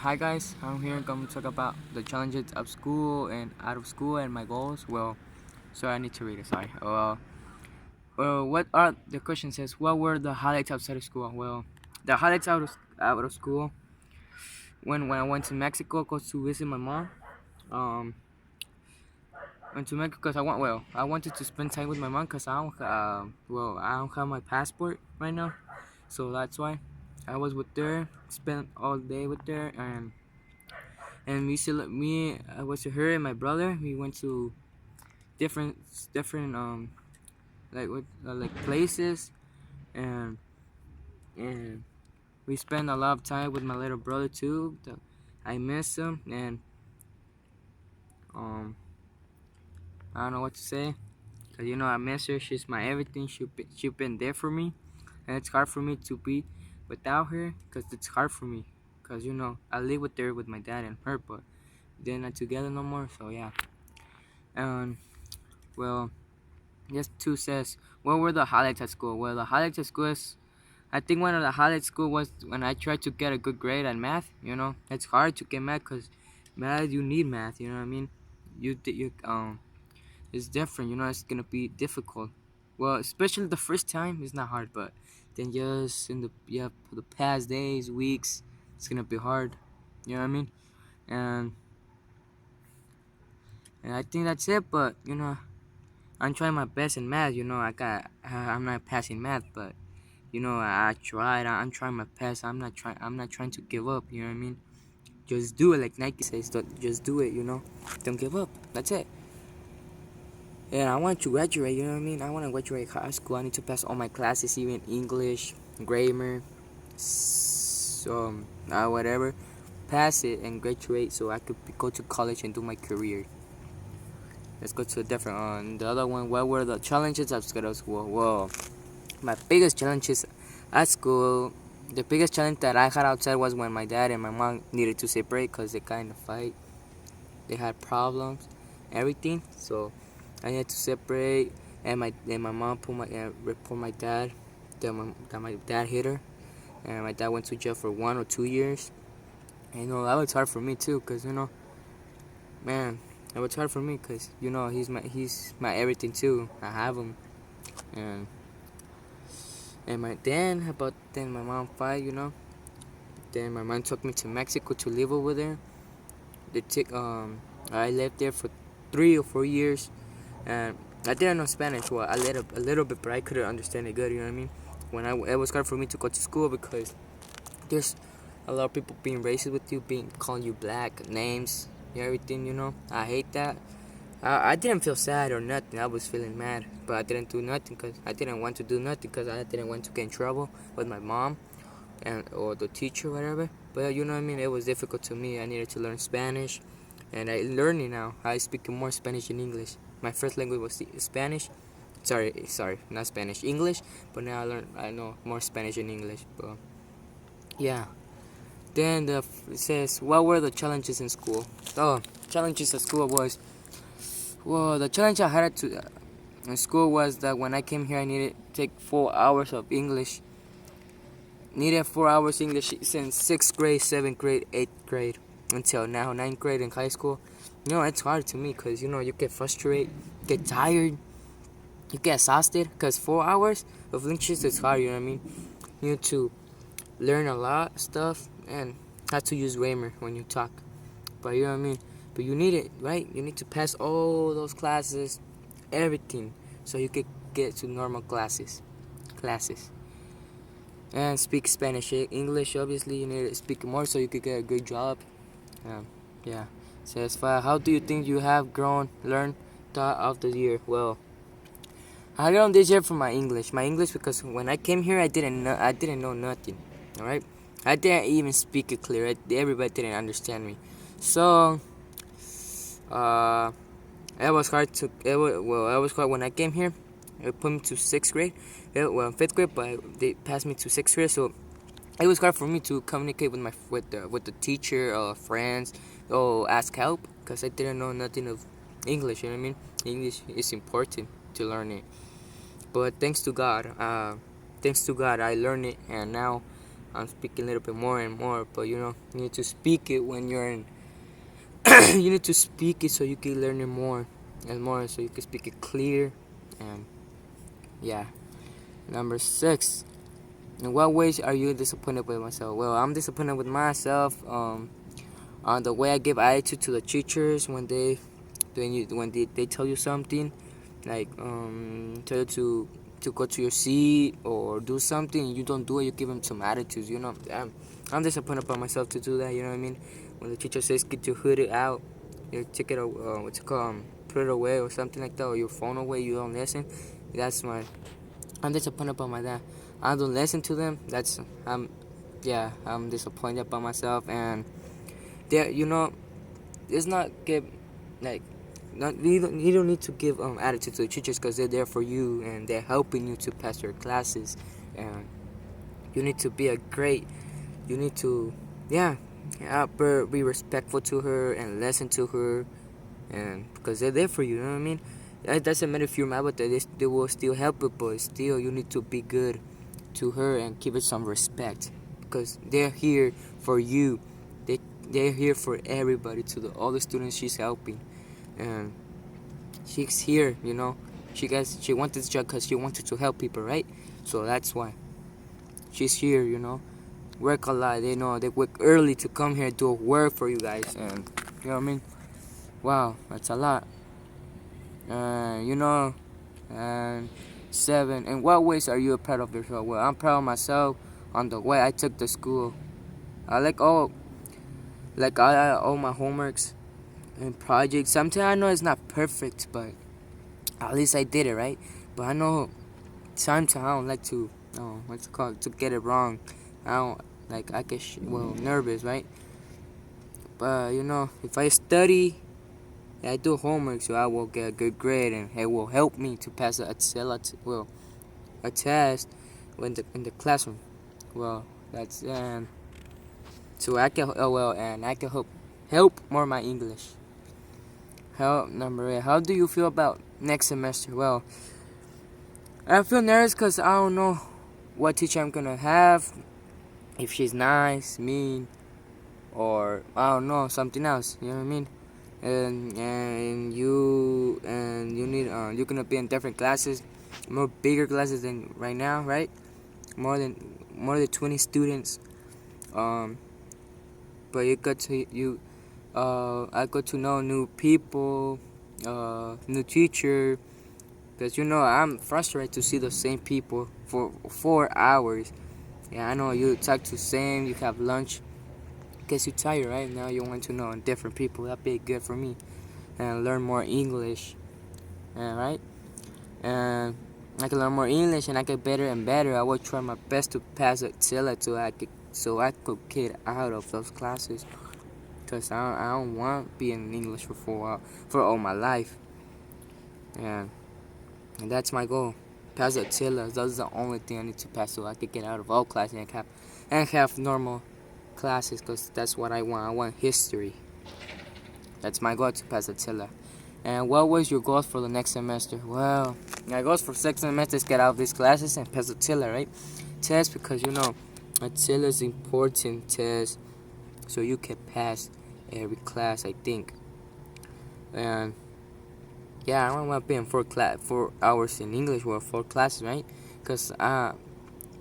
Hi guys, I'm here going to talk about the challenges of school and out of school and my goals. Sorry, I need to read it. Sorry. What are the question says? What were the highlights outside of school? Well, the highlights out of school when I went to Mexico, go to visit my mom. Um, went to Mexico because I wanted to spend time with my mom because I don't have my passport right now, so that's why I was with her, spent all day with her, and I was with her and my brother. We went to different different like places, and and we spent a lot of time with my little brother too. I miss him, and um I don't know what to say, cause I miss her. She's my everything. She been there for me, and it's hard for me to be without her, cause it's hard for me, cause I live with her with my dad and her, but they're not together no more. So yeah, and well. Yes, two says, what were the highlights at school? Well, the highlights at school is, I think one of the highlights at school was when I tried to get a good grade at math. It's hard to get math because math, you need math, you know what I mean? It's different, it's gonna be difficult. Well, especially the first time, it's not hard, but then just for the past days, weeks, it's gonna be hard, you know what I mean? And, and I think that's it, but, I'm trying my best in math, I'm not passing math, but I tried. I'm trying my best. I'm not trying to give up. You know what I mean? Just do it, like Nike says. Just do it. Don't give up. That's it. And I want to graduate. You know what I mean? I want to graduate high school. I need to pass all my classes, even English, grammar, whatever. Pass it and graduate so I could go to college and do my career. Let's go to a different one. The other one. What were the challenges at school? Well, my biggest challenges at school, the biggest challenge that I had outside was when my dad and my mom needed to separate because they kind of fight. They had problems, everything. So I had to separate, and my mom report my dad that my dad hit her, and my dad went to jail for 1 or 2 years. And that was hard for me too, cause man, it was hard for me, cause he's my everything too. I have him, and then my mom fight. Then my mom took me to Mexico to live over there. I lived there for 3 or 4 years, and I didn't know Spanish. Well, a little bit, but I couldn't understand it good. You know what I mean? It was hard for me to go to school because there's a lot of people being racist with you, being calling you black names, everything. I hate that. I didn't feel sad or nothing. I was feeling mad, but I didn't do nothing because I didn't want to do nothing because I didn't want to get in trouble with my mom and or the teacher, whatever. But you know what I mean. It was difficult to me. I needed to learn Spanish, and I learning now. I speak more Spanish than English. My first language was Spanish. Sorry, not Spanish, English. But now I know more Spanish than English. But yeah. Then it says, what were the challenges in school? Oh, challenges at school was, well, the challenge I had in school was that when I came here, I needed to take 4 hours of English. Needed 4 hours English since 6th grade, 7th grade, 8th grade, until now, 9th grade in high school. It's hard to me because, you get frustrated, get tired, you get exhausted because 4 hours of English is hard, you know what I mean? You need to learn a lot of stuff and how to use grammar when you talk. But you know what I mean? But you need it, right? You need to pass all those classes, everything, so you can get to normal classes. And speak Spanish. English, obviously, you need to speak more so you could get a good job. Yeah. Says, how do you think you have learned thought of the year? Well, I learned this year from my English. My English, because when I came here, I didn't know nothing. All right, I didn't even speak it clear. Everybody didn't understand me. So, uh, it was hard when I came here. It put me to 6th grade. Well, 5th grade, but they passed me to 6th grade. So it was hard for me to communicate with the teacher or friends or ask help because I didn't know nothing of English. You know what I mean? English is important to learn it. But thanks to God, I learned it, and now I'm speaking a little bit more and more, but you need to speak it when you're in. You need to speak it so you can learn it more and more, so you can speak it clear. And yeah, number 6. In what ways are you disappointed with myself? Well, I'm disappointed with myself on the way I give attitude to the teachers when they tell you something, like tell you to go to your seat or do something and you don't do it. You give them some attitudes. I'm disappointed by myself to do that. You know what I mean? When the teacher says get your hoodie out, you take it, what's it called, put it away or something like that, or your phone away, you don't listen. I'm disappointed by my dad. I don't listen to them. I'm disappointed by myself. And there, it's not give like not you don't need to give attitude to the teachers, because they're there for you and they're helping you to pass your classes. And you need to be a great. You need to, be respectful to her and listen to her, and because they're there for you. You know what I mean? It doesn't matter if you're mad with them, they will still help you, but still you need to be good to her and give it some respect, because they're here for you. They're here for everybody, to all the students she's helping. And she's here, she wanted this job because she wanted to help people, right? So that's why she's here. Work a lot. They work early to come here and do work for you guys. And you know what I mean? Wow, that's a lot. And 7. In what ways are you proud of yourself? Well, I'm proud of myself on the way I took the school. I all my homeworks and projects. Sometimes I know it's not perfect, but at least I did it, right? But I know sometimes I don't like to, what's it called, to get it wrong. I don't like, I get nervous, right? But if I study, I do homework, so I will get a good grade, and it will help me to pass a test in the classroom. Well, that's so I can and I can help more my English. Number 8. How do you feel about next semester? Well, I feel nervous because I don't know what teacher I'm gonna have. If she's nice, mean, or I don't know, something else. You know what I mean? And you need you're gonna be in different classes, more bigger classes than right now, right? More than 20 students. But I got to know new people, new teacher. Because I'm frustrated to see the same people for 4 hours. Yeah, I know you talk to same, you have lunch. Guess you're tired, right? Now you want to know different people. That'd be good for me, and learn more English. Right? And I can learn more English, and I get better and better. I will try my best to pass it so I could get out of those classes. Cause I don't want being in English for all my life. And that's my goal. Pass Attila. That's the only thing I need to pass, so I could get out of all classes and have normal classes, because that's what I want. I want history. That's my goal, to pass Attila. And what was your goals for the next semester? Well, my goals for second semester is get out of these classes and pass Attila, right? Test, because Attila is important test, so you can pass every class, I think. And yeah, I don't want to be in 4 hours in English or 4 classes, right? Because I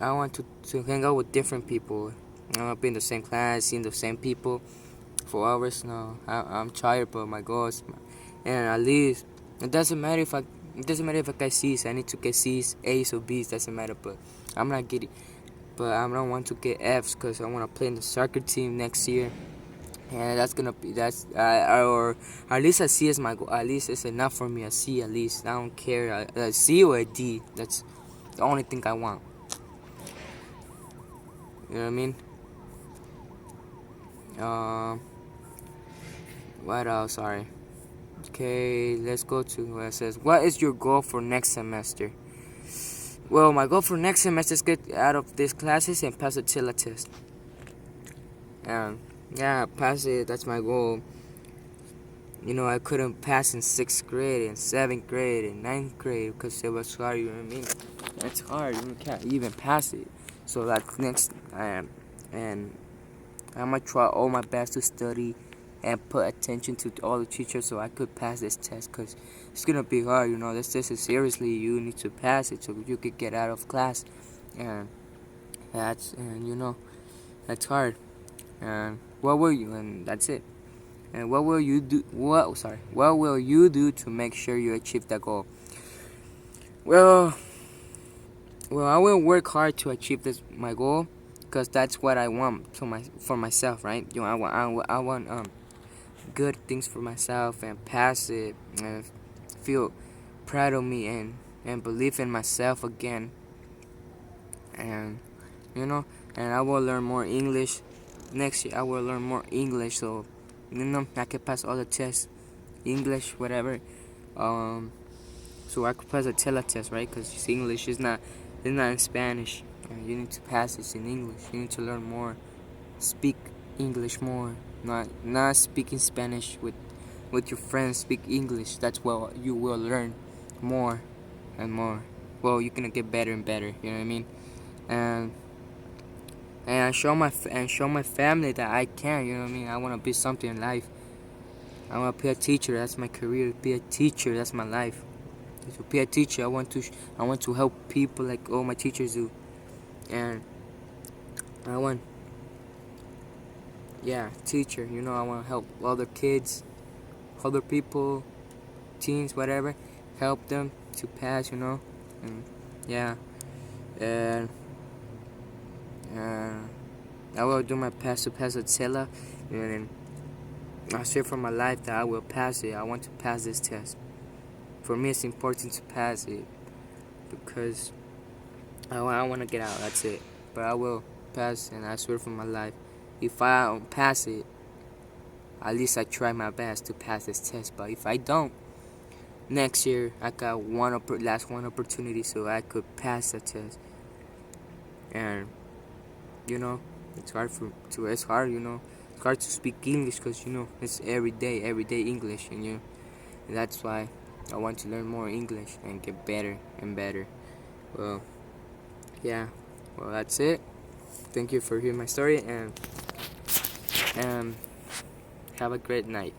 want to hang out with different people. I don't want to be in the same class, seeing the same people 4 hours. No, I'm tired, but my goals, and at least it doesn't matter if I get C's. I need to get C's, A's, or B's. Doesn't matter, but I'm not getting. But I don't want to get F's, because I want to play in the soccer team next year. And or at least a C is my goal. At least it's enough for me. A C, at least. I don't care. A C or a D. That's the only thing I want. You know what I mean? What else? Sorry. Okay, let's go to where it says, what is your goal for next semester? Well, my goal for next semester is get out of these classes and pass the TILA test. Yeah, pass it. That's my goal. I couldn't pass in 6th grade, and 7th grade, and 9th grade because it was hard. You know what I mean? It's hard. You can't even pass it. So that's next. and I'm gonna try all my best to study and put attention to all the teachers so I could pass this test, because it's gonna be hard. This test is seriously, you need to pass it so you could get out of class, and that's hard. And what will you? And that's it. And what will you do? What will you do to make sure you achieve that goal? Well, I will work hard to achieve my goal, because that's what I want for myself, right? I want good things for myself and pass it and feel proud of me and believe in myself again, and you know and I will learn more English next year. I will learn more English, so I can pass all the tests, English, whatever, so I could pass a tele test, right? Because English is not in Spanish. You need to pass it in English. You need to learn more, speak English more, not speaking Spanish with your friends. Speak English. That's what you will learn more and more. Well, you're gonna get better and better. You know what I mean? And I show my family that I can. You know what I mean? I wanna be something in life. I wanna be a teacher. That's my career. Be a teacher. That's my life. To be a teacher, I want to help people like all my teachers do, and I want, yeah, teacher. I want to help other kids, other people, teens, whatever, help them to pass. And yeah, and I will do my best to pass the Tela, and I swear for my life that I will pass it. I want to pass this test. For me, it's important to pass it because I want to get out. That's it. But I will pass, and I swear for my life, if I don't pass it, at least I try my best to pass this test. But if I don't, next year I got last one opportunity so I could pass the test. And it's hard it's hard. It's hard to speak English because it's everyday English, and that's why I want to learn more English and get better and better. Well, yeah. Well, that's it. Thank you for hearing my story, and have a great night.